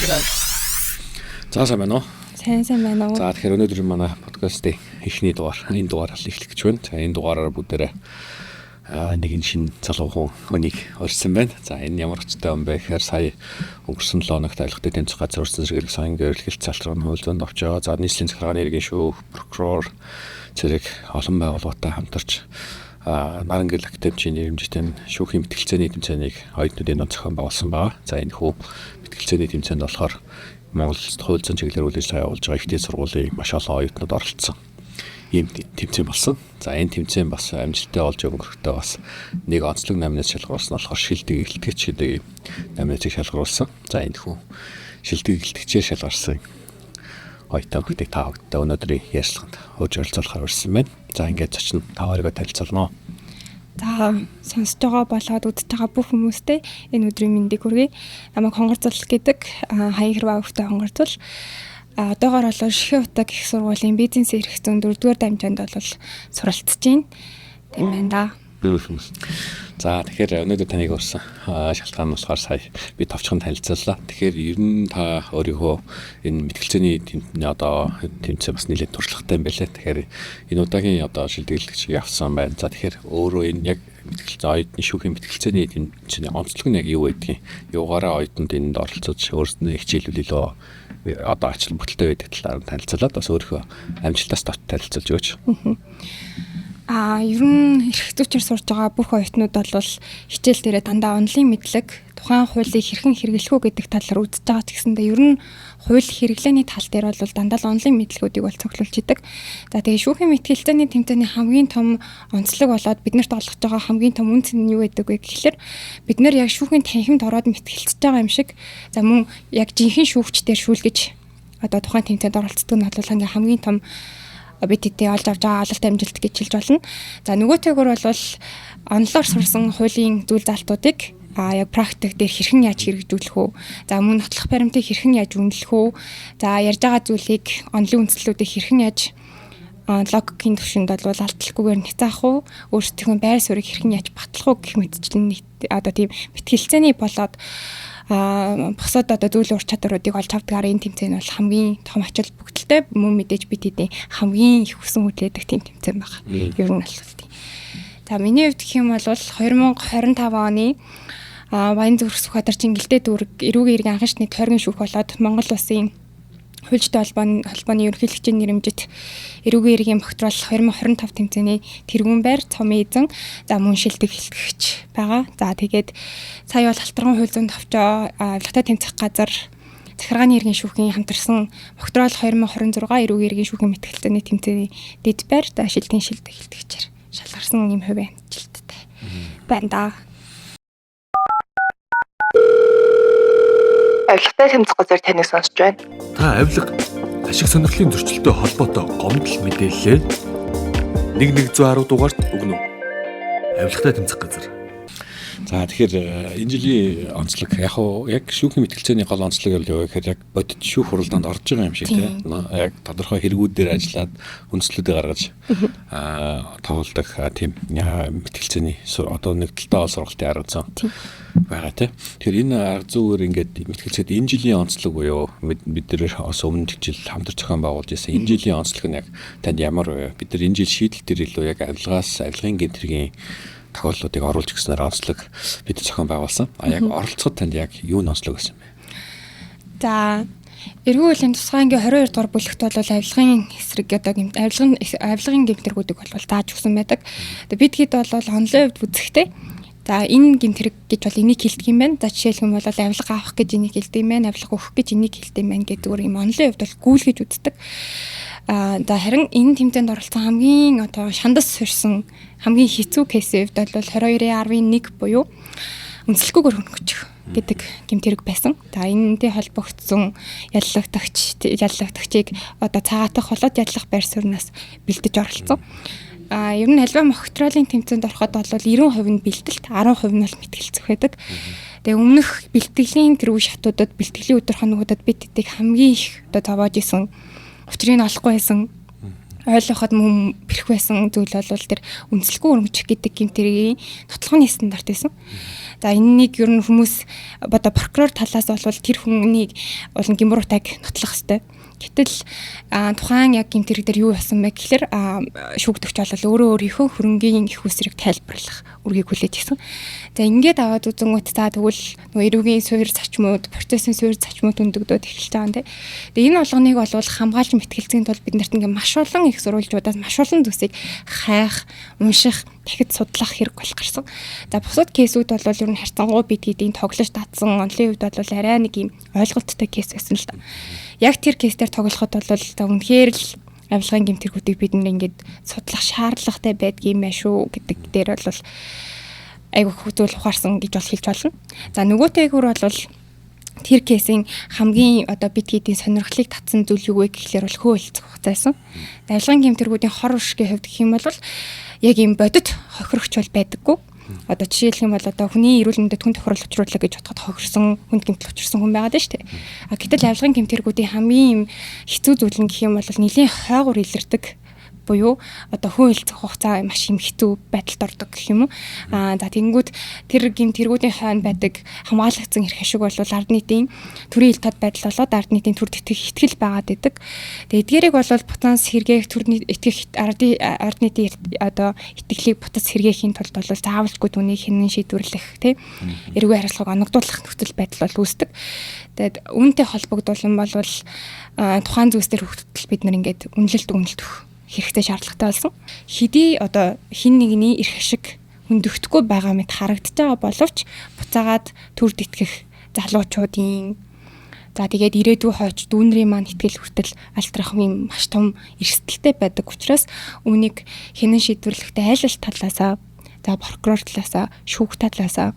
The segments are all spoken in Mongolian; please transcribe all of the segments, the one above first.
За сайн байна уу? Сайн байна уу? За тэгэхээр өнөөдөр манай подкастын эхний дугаар, энэ дугаараар эхлэх гэж байна. За энэ дугаараар бүгдээрээ нэгэн шинэ залуу хүнийг орсон байна. За энэ ямар очтой юм бэ гэхээр сая өнгөрсөн 7 хоногт айлхтай тэмцэх газар урьдчилан сэргийлэх сайн гэрэлхэлт залтрын хуулинд орчоо. За нийслэлийн захиргааны иргэн шүүх, прокурор зэрэг олон байгууллагатай хамтарч наран гэрэл академичийн нэрмжтэй шүүхийн мэтгэлцээний тэмцээнийг оюутнуудын зохион байгуулсан байна. За энэ хүү мэтгэлцээний тэмцээнд болохоор Монгол хууль зүйн чиглэлээр үйл ажиллагаа явуулж байгаа ихтэй сургуулийн маш олон оюутнууд оролцсон. Ийм тэмцээн болсон. За энэ тэмцээн бас амжилттай болж өнгөрөхдөө бас нэг онцлог номинат шалгаруулсан болохоор шилдэг эхлэлтгэж гэдэг номинатыг шалгаруулсан. За энэ хүү шилдэг эхлэлтгчээр шалгарсан оюутнуудыг та бүгдээ өнөөдрийн ярилцлаганд хөөж оролцуулахаар урьсан байна. За ингээд зочин та хоёроо танилцуулна. За сонсож байгаа болоод үзэж байгаа бүх хүмүүстээ энэ өдрийн мэндийг хүргэе. Намайг Хонгорцол гэдэг хаяг хэрвээ өвгтэй Хонгорцол. Одоогоор бол Шихэн утга гэх сургуулийн бизнес эрх зүйн 4-р дамжаанд бол суралцж байна. Тийм байна да. За тэгэхээр өнөөдөр таныг урьсан шалтгаан нь болохоор сая би товчхон танилцууллаа. Тэгэхээр ер нь та өөрийнхөө энэ мэтгэлцээний тэмцээн бас нэлээд туршлагатай юм байлаа. Тэгэхээр энэ удаагийн шилдэглэгч явсан байна. За тэгэхээр өөрөө энэ яг оюутны шүүхийн мэтгэлцээний тэмцээний онцлог нь яг юу байдгийг юугаараа оюутнууд энд оролцож өөрсдөө хичээлүүд илүү ачлал бүтэлтэй байдаг талаар танилцуулаад бас өөрийнхөө амжилтаас танилцуулж өгөөч. Ер нь эрх зүйчээр сурж байгаа бүх оюутнууд бол хичээл дээрээ дандаа онлайн мэдлэг, тухайн хуулийг хэрхэн хэрэглэх үү гэдэг талаар үзэж байгаа ч гэсэндээ ер нь хууль хэрэглээний тал дээр бол дандаа онлайн мэдлэгүүдийг бол цуглуулж идэг. За тэгээ шүүхийн мэтгэлцээний тэмцээний хамгийн том онцлог болоод биднэрт олгож байгаа хамгийн том үнц нь юу гэдэг вэ гэхэлэр бид нэр яг шүүхийн танхимд ороод мэтгэлцэж байгаа юм шиг за мөн яг жинхэнэ шүүгчдээр шүүлгэж тухайн тэмцээнд оролцдог нь бол хамгийн том бид хэдий олж авч байгаа алалт амжилт гэж хэлж болно. За нөгөөтэйгөр бол онлоор сурсан хуулийн зүйл залтуудыг яг практик дээр хэрхэн яаж хэрэгжүүлэх үү? За мөн нотлох баримтыг хэрхэн яаж үнэлэх үү? За ярьж байгаа зүйлийг онлын үндслүүдийг хэрхэн яаж логикийн түвшинд бол алдалгүйгээр няцаах уу? Өөрсдийнхөө байр суурийг хэрхэн яаж батлах уу гэх мэтчлэн тийм мэтгэлцээний болоод босоод зүйл ур чадваруудыг олж авдгаар энэ тэмцээн бол хамгийн том ачаал бүгдэлтэй мөн мэдээж бид хэдийн хамгийн их хүсэн хүлээдэг тийм тэмцээн байна. Ер нь бол тийм. За миний хувьд гэх юм бол 2025 оны Баян зүрх Сүхбаатарын Гэлдээ дүүрэг эрүүгийн иргэн анхан шатны тойргийн шүүх болоод Монгол Улсын хуульчтай холбооны ерөнхийлөгчийн нэрэмжит эрүүгийн иргэн богтрол 2025 тэмцээний тэргүүн байр цомын эзэн за мөн шилдэг хэлтгэгч байгаа. За тэгээд сая бол Халтарган хууль зүйн товчоо авилгатай тэмцэх газар захиргааны иргэн шүүхийн хамтарсан богтрол 2026 эрүүгийн иргэн шүүхийн мэтгэлцээний тэмцээний дэд байр за шилдэг хэлтгэгчээр шалгарсан юм хувийн амжилттай байна да. Авилгатай тэмцэх газар таныг сонсож байна. Та авилга ашиг сонирхлын зөрчилтэй холбоотой гомдол мэдээллээ 1110 дугаарт өгнө. Авилгатай тэмцэх газар. За тэгэхээр энэ жилийн онцлог яг шүүхийн мэтгэлцээний гол онцлог юу вэ гэхээр яг бодит шүүх хуралдаанд орж байгаа юм шиг тийм. Яг тодорхой хэрэгүүдээр ажиллаад үндслүүдийг гаргаж тоглодог тийм мэтгэлцээний нэг талдаа сургалтын арга зам байгаа тийм. Тэгэхээр энэ арга зүйгээр ингээд мэтгэлцээд энэ жилийн онцлог буюу бид нэр ос өмнө жил хамтар зохион байгуулж байсан энэ жилийн онцлог нь яг танд ямар вэ? Бид нар энэ жил шийдэл дээр илүү яг авилгын гэмтрийн тохиолдлуудыг оруулж өгснээр онцлог бид зохион байгуулсан. Яг оролцоход танд яг юу онцлог байсан бэ? За эргүү үеийн тусгай ангийн 22 дугаар бүлэгт бол авилгын эсрэг авилгын гэмтрэгүүдийг бол зааж өгсөн байдаг. Бид хэд бол онлайн хувьд үзэхдээ за энэ гэмтрэг гэж бол энийг хэлдэг юм байна. За жишээлх юм бол авилга авах гэж энийг хэлдэг юм байна. Авилга өгөх гэж энийг хэлдэг юм байна гэдэг юм онлайн хувьд бол гүйлгэж үздэг. За харин энэ тэмцээнд оролцсон хамгийн шандас сорьсон хамгийн хэцүү кейсийн хувьд бол 22.11 буюу үнэлэхгүйгээр хөнгөчих гэдэг гэмтрэг байсан. За энэтэй холбогдсон яллагтагчийг цагаатах болоод яллах байр сууриас бэлдэж оролцсон. Ер нь альва мохитролын тэмцээнд ороход бол 90% нь бэлтэлт, 10% нь бол мэтгэлцэх байдаг. Тэгээ өмнөх бэлтгэлийн тэр үе шатуудад бэлтгэлийн өдөр хоногудад бид тэдийг хамгийн их зовоож исэн. Учрыг нь олохгүй байсан. ойлгоход мөн бэрх байсан зүйл бол тэр үнэлэхгүй өргөмжих гэдэг гэмтэргийн тотлооны стандарт байсан. За энэнийг ер нь хүмүүс одоо прокурор талаас бол тэр хүнийг бол гэмбуруутайг нотлох хэвээр. Гэтэл тухайн яг гэмтэрэг дээр юу болсон бэ гэхээр шүүгдэгч бол өөрийнхөө хөрөнгийн их усрыг тайлбарлах үргийг хүлээж гисэн. За ингээд аваад үзэнгүүт за тэгвэл нөгөө эрүүгийн суурь зачмууд, процессын суурь зачмууд өндөгдөөд эхэлж байгаа юм тий. Тэгээ энэ болгоныг бол хамгаалж мэтгэлцгийн тулд бид нарт ингээд маш олон их сурвалжуудаас маш олон зүйлсийг хайх, унших, дахид судлах хэрэг болох гарсан. За бусад кейсүүд бол ер нь харьцангуй бид гэдгийг тоглож татсан. Онлын үед бол арай нэг юм ойлголттой кейс байсан л да. Яг тэр кейсээр тоглоход бол үнэхээр л авилгын гэмтэргүүдийг бид нэгээд судлах шаардлагатай байдгийм байх шүү гэдэг дээр бол айгу зүйл ухаарсан гэж бол хэлж болно. За нөгөөтэйгүр бол тэр кейсийн хамгийн одоо бид гэдгийн сонирхлыг татсан зүйл юу вэ гэхлээр бол хөөлцөх хугацаасан. Авилгын гэмтэргүүдийн хор уршгийн хувьд гэх юм бол яг юм бодит хохирогч бол байдаггүй. Одоо жишээлх юм бол одоо хүний эрүүл мэндэд хүн тохирол учрууллаа гэж бодоход хохирсон, хүнд гэмтэл учирсан хүн байгаа даа шүү дээ. Гэтэл авилгын гэмтэргүүдийн хамгийн хэцүү зүйл нь гэх юм бол нэлийн хойгуур илэрдэг буюу одоо хөөлцөх хугацаа маш юм хэцүү байдалд ордог гэх юм уу. За тэгэнгүүт тэр гэмтэргүүдийн хойно байдаг хамгаалагдсан эрх ашиг бол ард нийтийн төрийн ил тод байдал болоод ард нийтийн төр тэтгэх итгэл байгаад идэг. Тэгээ эдгээрийг бол бутаас сэргээх төрний итгэх ард нийтийн одоо итгэлийг бутаас сэргээхийн тулд бол заавалжгүй түүнийг хинэн шийдвэрлэх тий эрүүгийн хариуцлагыг оногдуулах нөхцөл байдал бол үүсдэг. Тэгээд үүнтэй холбогдуулан бол тухайн зүйлс төр хөвгтөл бид нар ингээд үнэлэлт өгөх хэрэгтэй шаардлагатай болсон. Хэдий одоо хин нэгний эрх ашиг хөндөгдөхгүй байгаа мэт харагдаж байгаа боловч буцаагаад төр тэтгэх залуучуудын за тэгээд ирээдүйн хойч дүүнрийн маань итгэл хүртэл алтрах юм маш том эрсдэлтэй байдаг учраас үүнийг хинэн шийдвэрлэхдээ аль аль талаасаа за прокурор талаасаа шүүх талаасаа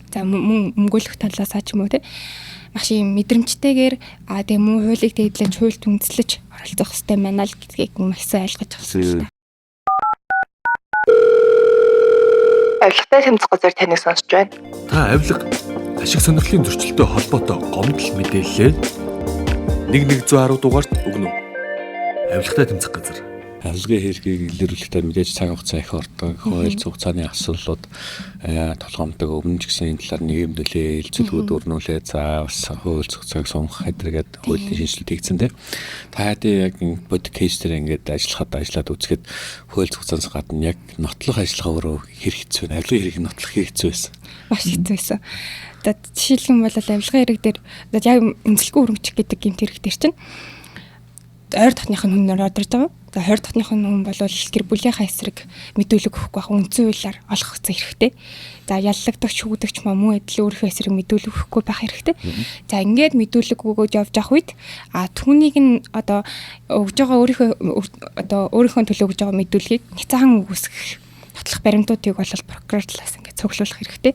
за мөнгөлөх талаасаа ч юм уу те маш юм мэдрэмжтэйгээр тэгээ мөн хуулийг дэвлэж хуульд үндэслэж оролцох хэрэгтэй байна л гэдгийг маш сайн ойлгож авсан. Авилгатай тэмцэх газар таныг сонсож байна. Та авилга ашиг сонирхлын зөрчилтэй холбоотой гомдол мэдээллээ 1110 дугаарт өгнө. Авилгатай тэмцэх газар. Авилгын хэргийг илрүүлэхдээ мэдээж цаг хугацаа их ордог. Хууль цугцааны асуудлууд толгомдог өмнө ч гэсэн энэ талаар нийгэмдүүлээ, хэлцүүлгүүд өрнүүлээ. За бас хууль цугцааг сонгох хэдрэгээд хуулийн шинжилэлт хийгдсэн дээ. Та яа яг бод кейс дээр ингээд ажиллаад үзэхэд хууль цугцаанаас гадна яг нотлох ажиллагаа өөрөө хэрэг хэцүү. Авилгын хэрэг нотлох хэрэг хэцүү байсан. Маш хэцүү байсан. За жишээлхэн бол авилгын хэрэг дээр яг үнэлэхгүй өргөмжих гэдэг гэмт хэрэг дээр чинь ойр дотных нь хүн орж ирж байгаа. За ойр дотных нь хүн бол гэр бүлийнхаа эсрэг мэдүүлэг өгөхгүй байх үндсэн хуулиар олох хэрэгтэй. За яллагдагч шүүгдэгч мөн эдл өөрийнхөө эсрэг мэдүүлэг өгөхгүй байх хэрэгтэй. За ингээд мэдүүлэг өгөөж явж явах үед түүнийг нь одоо өгж байгаа өөрийнхөө төлөө өгж байгаа мэдүүлгийг няцаахан үгүйсгэх нотлох баримтуудыг бол прокурор талаас ингээд цуглуулах хэрэгтэй.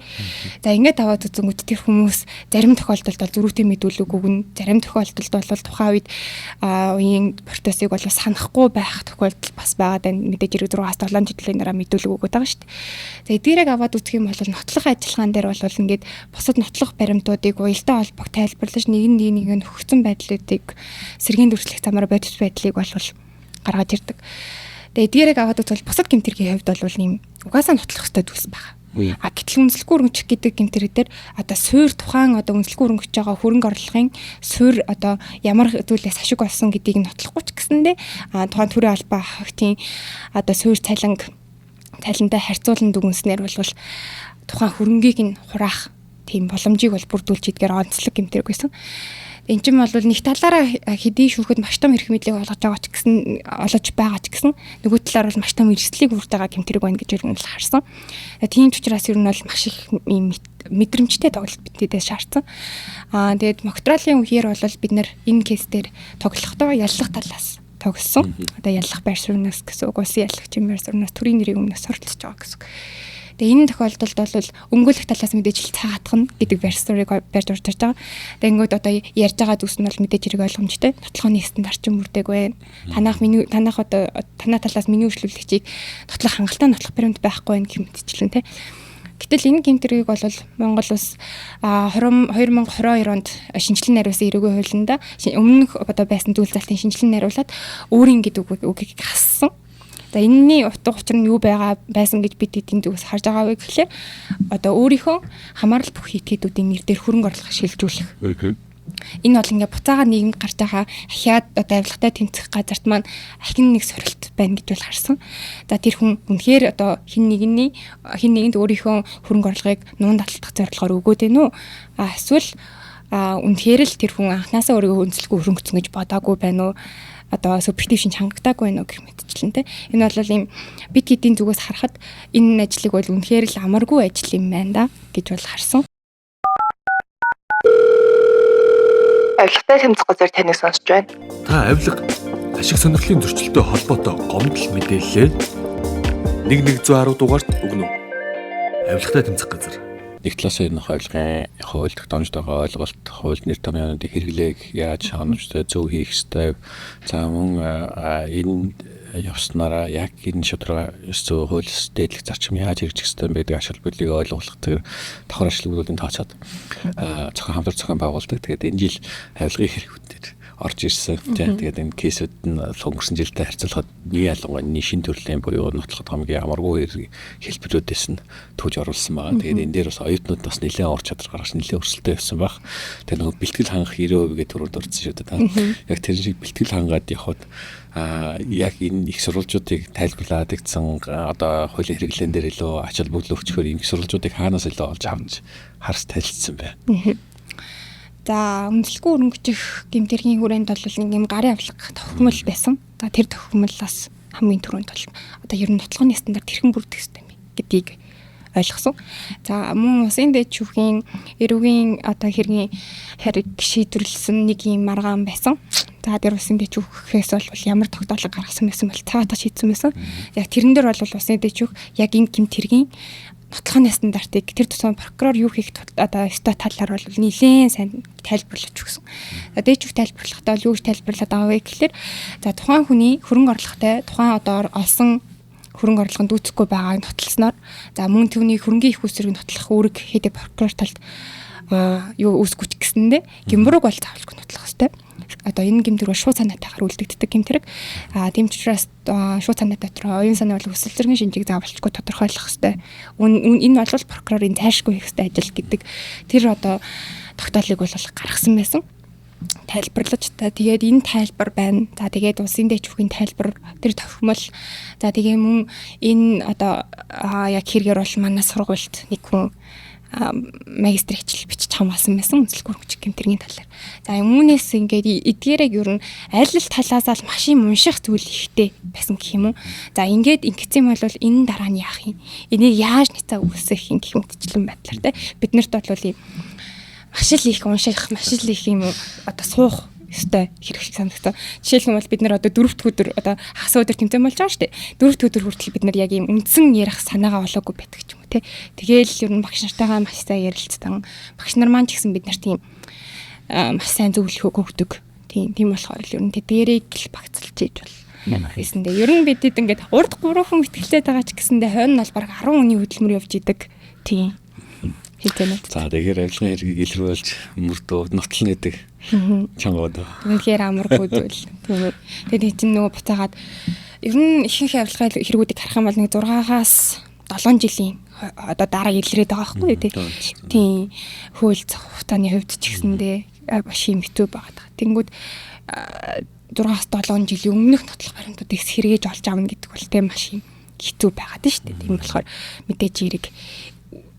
За ингээд аваад үзэнгүүт тэр хүмүүс зарим тохиолдолд бол зөрүүтэй мэдүүлэг өгнө. Зарим тохиолдолд бол тухайн үед үеийн процессыг бол санахгүй байх тохиолдол бас байгаад байна. Мэдээж 6-7 жилийн дараа мэдүүлэг өгöd байгаа шүү дээ. За эдгээрийг аваад үзэх юм бол нотлох ажиллагаан дээр бол ингээд бусад нотлох баримтуудыг уялдаа холбог тайлбарлаж нэг хөгцсөн байдлуудыг сэргийн дүрслэх замаар бодит байдлыг бол гаргаад ирдэг. Тэгээд эдгээрийг аваад үзвэл бусад гэмтэргийн хувьд бол ийм угаасаа нотлох хэрэгтэй зүйлс байгаа. Гэтэл үнэлэхгүй өргөмжих гэдэг гэмтэрэг дээр одоо суурь тухайн одоо үнэлэхгүй өргөмжиж байгаа хөрөнгө орлогын суурь одоо ямар зүйлээс ашиг олсон гэдгийг нотлохгүй ч гэсэндээ тухайн төрийн албаа хаагтын одоо суурь цалинтай харьцуулан дүгнснээр бол тухайн хөрөнгийг нь хураах тийм боломжийг бол бүрдүүлж идгээр онцлог гэмтэрэг байсан. Энд чинь бол нэг талаараа хэдий шүүхэд маш том эрх мэдлийг олж байгаа ч гэсэн нөгөө талаар бол маш том эрсдлийг хүртэж байгаа гэмтэрэг байна гэж ер нь л харсан. Тийм ч учраас ер нь бол маш их мэдрэмжтэй тоглолт биднээс шаардсан. Тэгээд моктралын үеэр бол бид нар энэ кейс дээр тоглохдоо яллах талаас тогссон. Одоо яллах байр сууриас гэсэн үг, улсын яллагч байр сууриас төрийн нэрийн өмнөөс сурталчж байгаа гэсэн үг. Тэгээ энэ тохиолдолд бол өмгөөлөх талаас мэдээж л цагаатгах гэдэг барь суурийг барьж урж байгаа. Тэгээ ингээд одоо ярьж байгаа зүйлс нь бол мэдээж хэрэг ойлгомжтой. Нотлохооны стандарт ч мөрдөггүй. Танах одоо танаа талаас миний үйлчлүүлэгчийг нотлох хангалттай нотлох баримт байхгүй байх гэх мэтчлэн тий. Гэтэл энэ гэмтрийг бол Монгол улс 2022 онд шинжилэн найруулсан эрүүгийн хуулинд өмнөх одоо байсан зүйл залтын шинжилэн найруулад өөрийн гэдэг үгийг хассан. За энэний утга учир нь юу байсан гэж бид эдийн зүгээс харж байгаа вэ гэхлээр одоо өөрийнхөө хамаарал бүх этгээдүүдийн нэр дээр хөрөнгө оруулах шилжүүлэх. Энэ бол ингээ буцаага нийгэмд гарч байгаа ахиад одоо авилгатай тэмцэх газарт маань ахин нэг сорилт байна гэж бол харсан. За тэр хүн үнэхээр одоо хин нэгэнд өөрийнхөө хөрөнгө оруулгыг нуун таталтах зорилгоор өгөөд байна уу? Эсвэл үнэхээр л тэр хүн анханасаа өөрийгөө үнэлэхгүй хөрөнгөцсөн гэж бодоагүй байна уу? Одоо субъектив шинж хангагдаагүй байна уу гэх мэтчлэн тэ. Энэ бол ийм бид хэдийн зүгээс харахад энэ ажлыг бол үнэхээр л амаргүй ажил юм байна да гэж бол харсан. Авилгатай тэмцэх газар таныг сонсож байна. Та авилга ашиг сонирхлын зөрчилтэй холбоотой гомдол мэдээллээ 1110 дугаарт өгнө үү? Авилгатай тэмцэх газар. Нэг талаас энэ авилгын хууль тогтоомж байгаа ойлголт, хууль нэр томьёонуудыг хэрэглээг яаж хангамжтай зөв хийх ёстой. За мөн энэ явснараа яг энэ шударга зөв хууль дэдлэх зарчим яаж хэрэгжих ёстой байдаг ашиг бүлийг ойлгох тэр давхар ажлуудын тооцоод зохион хамтар зохион байгуулдаг. Тэгээд энэ жил авилгын хэрэгүүдээр орж ирсэн. Тэгээд энэ кейсүүд нь өнгөрсөн жилдээ харьцуулахад нэг ялангуяа шин төрлийн буюу нотлоход хамгийн амаргүй хэлбэрүүдээс нь төвж оруулсан байгаа. Тэгээд энэ дээр бас оюутнууд бас нэлээд ор чадвар гаргаж нэлээд өрсөлдөй байсан баг. Тэгээд нөгөө бэлтгэл хангах 90% гэдэг төрөнд орсон шүү дээ. Яг тэр шиг бэлтгэл хангаад явхад яг энэ их сурвалжуудыг тайлбарлаад игдсэн одоо хуулийн хэрэглэн дээр илүү ач холбогдол өгчхөөр энэ их сурвалжуудыг хаанаас илүү олж авч харс танилцсан байна. За үнэлэхгүй өрөнгөжих гэмтэргийн хүрээнд бол нэг юм гарын авилга тохиомл байсан. За тэр тохиомлоос хамгийн түрүүнд бол одоо ер нь нотлохны стандарт хэрхэн бүрдэх ёстой юм гэдгийг ойлгосон. За мөн улсын дэд шүүхийн эрүүгийн одоо хэргийн хэрэг шийдвэрлсэн нэг юм маргаан байсан. За тэр улсын дэд шүүхээс бол ямар тогтоолго гаргасан байсан бол цаатаа шийдсэн байсан. Яг тэрэн дээр бол улсын дэд шүүх яг энэ гэмтэргийн нотлохны стандартыг тэр тусмаа прокурор юу хийх одоо өстой талаар бол нэлээд сайн тайлбарлаж өгсөн. Дээд шүүх тайлбарлахдаа юу гэж тайлбарлаад байгаа вэ гэхэлэр за тухайн хүний хөрөнгө оруулалттай тухайн одоо олсон хөрөнгө оруулалтанд үүсэхгүй байгааг нотолсноор за мөн түүний хөрөнгийн их үсрийг нотлох үүрэг хэдий прокурор талд юу үүсгүүч гэсэндээ гэмбүрэг бол заавалжгүй нотлох ёстой. Одоо энэ гэмтэр бол шууд санаатайгаар үлдэгддэг гэмтэрэг. Тийм ч учраас шууд санаа дотор оюун санаа бол өсөл зэргийн шинжийг заавалжгүй тодорхойлох ёстой. Энэ бол прокурорын зайлшгүй хийх ёстой ажил гэдэг тэр одоо тогтоолыг бол гаргасан байсан. Тайлбарлаж та тэгээд энэ тайлбар байна. За тэгээд улсын дэд шүүхийн тайлбар тэр тохиомл. За тэгээ мөн энэ одоо яг хэрэгээр бол манай сургуульд нэг хүн магистр хичээл бичиж хамгаалсан байсан үнэлэх хөрөнгөжих гэмтэргийн талаар. За үүнээс ингээд эдгээрийг ер нь аль аль талаас л машин унших зүйл ихтэй байсан гэх юм уу. За ингээд ингэсэн бол энэ дараа нь яах юм? Энийг яаж ницаа үүсгэх юм гэх мэтчлэн байдлаар те бид нарт бол ийм машил их унших, машил их юм одоо суух өстой хэрэг шиг санагдсан. Жишээлбэл бид нар одоо 4-р өдөр одоо хагас өдөр тэмцээн болж байгаа шүү дээ. 4-р өдөр хүртэл бид нар яг ийм үндсэн ярих санаагаа олоогүй байдаг ч юм уу те. Тэгээл ер нь багш нартайгаа маш сайн ярилцсан. Багш нар маань ч гэсэн бид нарт ийм маш сайн зөвлөх өгдөг. Тийм болохоор л ер нь тэдгэрийг л багцалж ийж бол хийсэндээ ер нь бид хэд ингээд урд 3 хүн итгэлтэй байгаа ч гэсэндээ хойно нь бол баг 10 хүний хөдөлмөр явж идэг. Тийм. За тэгэхээр авилгын хэргийг илрүүлж мөрдөө нотлно гэдэг чангууд. Тэгэхээр амаргүй зүйл. Тэгээд чинь нөгөө буцаагаад ер нь ихэнх авилгын хэрэгүүдийг харах юм бол нэг 6-аас 7 жилийн одоо дараа илрээд байгаа байхгүй тийм хууль зах хугацааны хувьд ч гэсэндээ маш юм битүү байгаа. Тэнгүүд 6-аас 7 жилийн өмнөх нотлох баримтуудыг сэргээж олж авна гэдэг бол тийм маш юм хэцүү байгаад шүү дээ. Тийм болохоор мэдээж хэрэг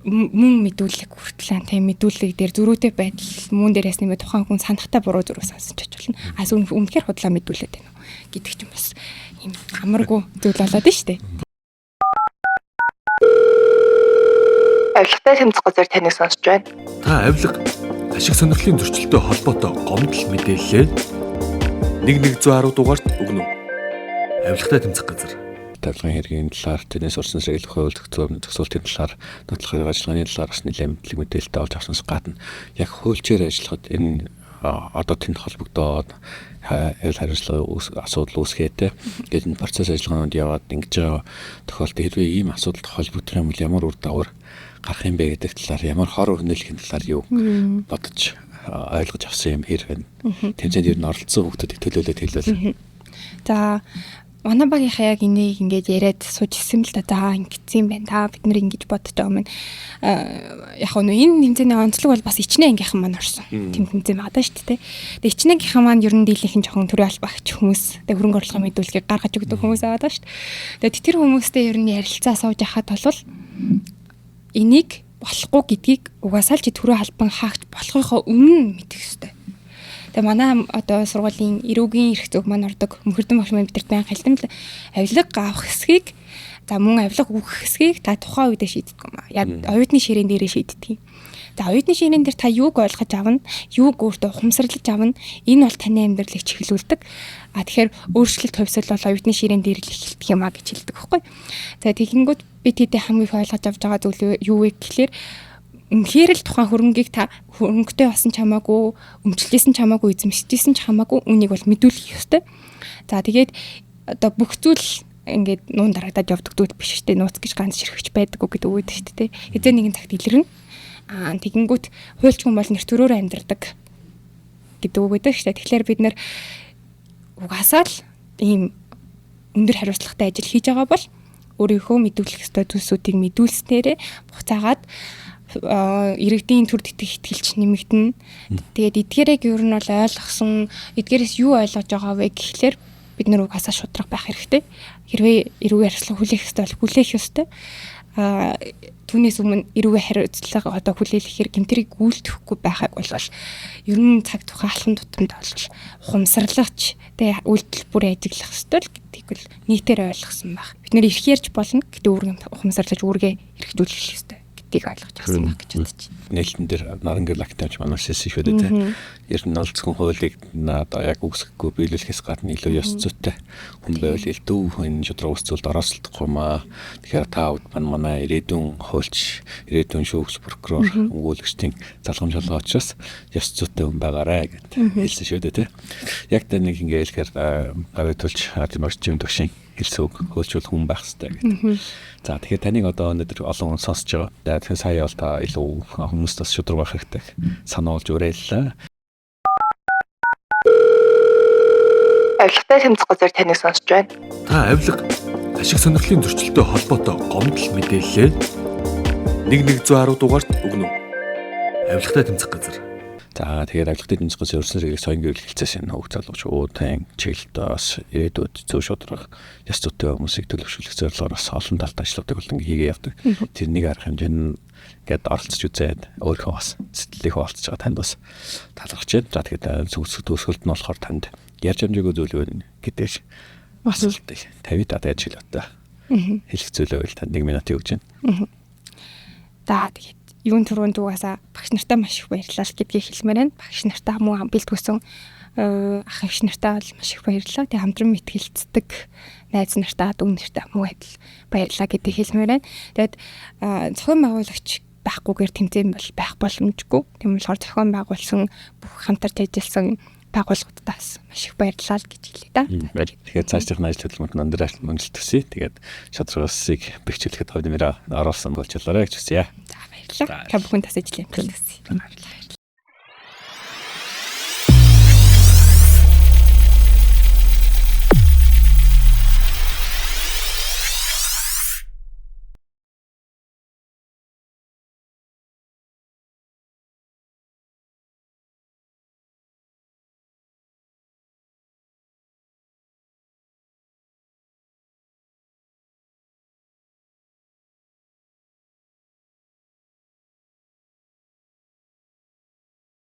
мөн мэдүүлэг хүртэл тийм мэдүүлэг дээр зөрүүтэй байдал мөн дээрээс нэмээ тухайн хүн санахтай буруу зөрүү сонсон ч болно. Үнэхээр худлаа мэдүүлээд байна уу гэдэг ч юм бас юм амаргүй зүйл болоод шүү дээ. Авилгатай тэмцэх газар таныг сонсож байна. Та авилга ашиг сонирхлын зөрчилтэй холбоотой гомдол мэдээллээ 1110 дугаарт өгнө үү? Авилгатай тэмцэх газар. Авилгын хэргийн талаар тэрнээс урьдчилан сэргийлэх хууль зохицуулалтын талаар нотлох ажиллагааны талаар бас нэлээд мэдлэг мэдээлэлтэй олж авснаас гадна яг хуульчээр ажиллахад энэ одоо тэнд холбогдоод хариуцлага асуудал үүсгэхтэй. Ингээд энэ процесс ажиллагаанууд яваад ингэж байгаа тохиолдолд хэрвээ ийм асуудалд холбогдох юм бол ямар үр дагавар гарах юм бэ гэдэг талаар ямар хор өрнөлийн талаар юу бодож ойлгож авсан юм хэр байна. Тэмцээнд ер нь оролцсон хүмүүсийг төлөөлөд хэлвэл. За манай багийнхаа яг энийг ингээд яриад сууж ирсэн л да. За ингэсэн юм байна. Та бид нар ингэж бодож байгаа юм. Яг нь энэ тэмцээний онцлог бол бас ичнээ ангийнхан маань орсон. Тэмцээн байгаа даа шүү дээ. Тэгээ ичнээ ангийнхан маань ер нь дийлийнхэн жоохон төрөө албагч хүмүүс. Тэгээ хөрөнгө оруулалтын мэдүүлгийг гаргаж өгдөг хүмүүс байгаа даа шүү дээ. Тэгээ тэр хүмүүстэй ер нь ярилцаа сууж яхад бол энийг болохгүй гэдгийг угаасаа л чи төрөө албан хаагч болохынхоо өмнө мэдэх ёстой. Тэгээ манай одоо сургуулийн эрүүгийн эрх зүйг маань ордог мөхөрдөн багш маань бидэрт байн хальтан авилга авах хэсгийг за мөн авилга өгөх хэсгийг та тухайн үедээ шийддэг юм аа. Яг оюутны ширээн дээрээ шийддэг юм. За оюутны ширээн дээр та юуг ойлгож авна, юуг өөртөө ухамсарлаж авна. Энэ бол таны амьдралыг чиглүүлдэг. Тэгэхээр өөрчлөлт хувьсэл бол оюутны ширээн дээр л эхэлдэг юм аа гэж хэлдэг байхгүй. За тэгэнгүүт би тэдээ хамгийн их ойлгож авч байгаа зүйл юу вэ гэхлээр үнэхээр л тухайн хөрөнгийг та хөрөнгөтэй басан чамаагүй, өмчлөсөн чамаагүй, эзэмшижсэн чамаагүй үнийг бол мэдүүлэх ёстой. За тэгээд одоо бүх зүйл ингээд нуун дарагдаад явдаг зүйл биш шүү дээ. Нууц гэж ганц ширхэгч байдаггүй гэдэг үг шүү дээ. Хэзээ нэгэн цагт илэрнэ. Тэгэнгүүт хуульч хүн бол нэр төрөөр амьдрдаг гэдэг үг байдаг шүү дээ. Тэгэхээр бид нэр угаасаа л ийм өндөр хариуцлагатай ажил хийж байгаа бол өөрийнхөө мэдүүлэх ёстой зүйлсүүдийг мэдүүлснээрээ буцаагаад иргэдийн төр тэтгэх итгэлч нэмэгдэнэ. Тэгээд эдгээрийг ер нь бол ойлгосон, эдгээрээс юу ойлгож байгаа вэ гэхлээр бид нар угаасаа шудраг байх хэрэгтэй. Хэрвээ эрүүгийн хариуцлага хүлээх ёстой бол хүлээх ёстой. Түүнээс өмнө эрүүгийн хариуцлага одоо хүлээлгэхээр гэмтрийг үйлдэхгүй байхаг бол ер нь цаг тухайн алхам тутамд бол ухамсарлагч тэгээ үйлдэл бүрээ ажиглах ёстой л гэдгийг бол нийтээр ойлгосон баг. Бид нэр их ярьж болно гэдэг үүрэг ухамсарлаж үүргээ хэрэгжүүлэх ёстой. Ойлгож авсан баг гэж бодож байна. Нээлтэн дээр нарангийн лактаж манайсээс шүү дээ тийм. Ер нь олцсон хуулийг одоо яг үгсэхгүй биелүүлэхээс гадна илүү ёс зүйтэй хүн байвал элдв энэ шудраг үсцүүлд оролцохгүй маа. Тэгэхээр та манай ирээдүйн хуульч, ирээдүйн шүүгч прокурор, өгүүлэгчдийн залгамж болгоо учраас ёс зүйтэй хүн байгаарэ гэдэг хэлсэн шүү дээ тийм. Яг тэ нэг ингэ хэлэхээр гавьтулч хатимагчим төгшин хэлсэн үг хөлжүүл хүн байх хэрэгтэй гэдэг. За тэгэхээр таныг одоо өнөөдөр олон хүн сонсож байгаа. Тэгэхээр сая бол та илүү хүмүүст бас шудраг байх хэрэгтэй сануулж уриаллаа. Авилгатай тэмцэх газар таныг сонсож байна. Та авилга ашиг сонирхлын зөрчилтэй холбоотой гомдол мэдээлэл 1110 дугаарт өгнө. Авилгатай тэмцэх газар. За тэгээд авилгатай тэмцэх газар өрсөлдөж соёлын гэрэл хэлцээс энэ хөг залгууч уудын чиглэлдээс ирээдүйд зөв шудраг яс зүйтэй хүмүүсийг төлөвшүүлэх зорилгоор бас олон талд ажлуудыг болон хийгээ явдаг. Тэрнийг арга хэмжээнд ингээд оролцож үзээд өөрөө бас сэтгэлийг хуваалцаж байгаа танд бас талархаж байна. За тэгээд төгсгөлд нь болохоор танд ярьж амжаагүй зүйл байна гэдэгш асуултыг 50 татаж хэлээ. Хэлэх зүйлээ бол танд 1 минут өгч байна. За тэгээд юун түрүүнд угаасаа багш нартаа маш их баярлалаа гэдгийг хэлмээр байна. Багш нартаа муу бэлтгүүлсэн ах эгч нартаа бол маш их баярлалаа. Тэгээ хамтран мэтгэлцдэг найз нартаа дүү нартаа муу адил баярлалаа гэдгийг хэлмээр байна. Тэгээд зохион байгуулагч байхгүйгээр тэмцээн бол байх боломжгүй. Тийм болохоор зохион байгуулсан бүх хамтарч ажилласан байгууллагуудаас маш их баярлалаа гэж хэлье да. Тэгэхээр цаашдын ажил хөдөлмөрт өндөр амжилт хүсье. Тэгээд шатрагсыг бэхжүүлэхэд хувь нэмрээ оруулсан болжлоорой гэж хүсье. За баярлалаа. Та бүхэн тас ажил амжилт хүсье.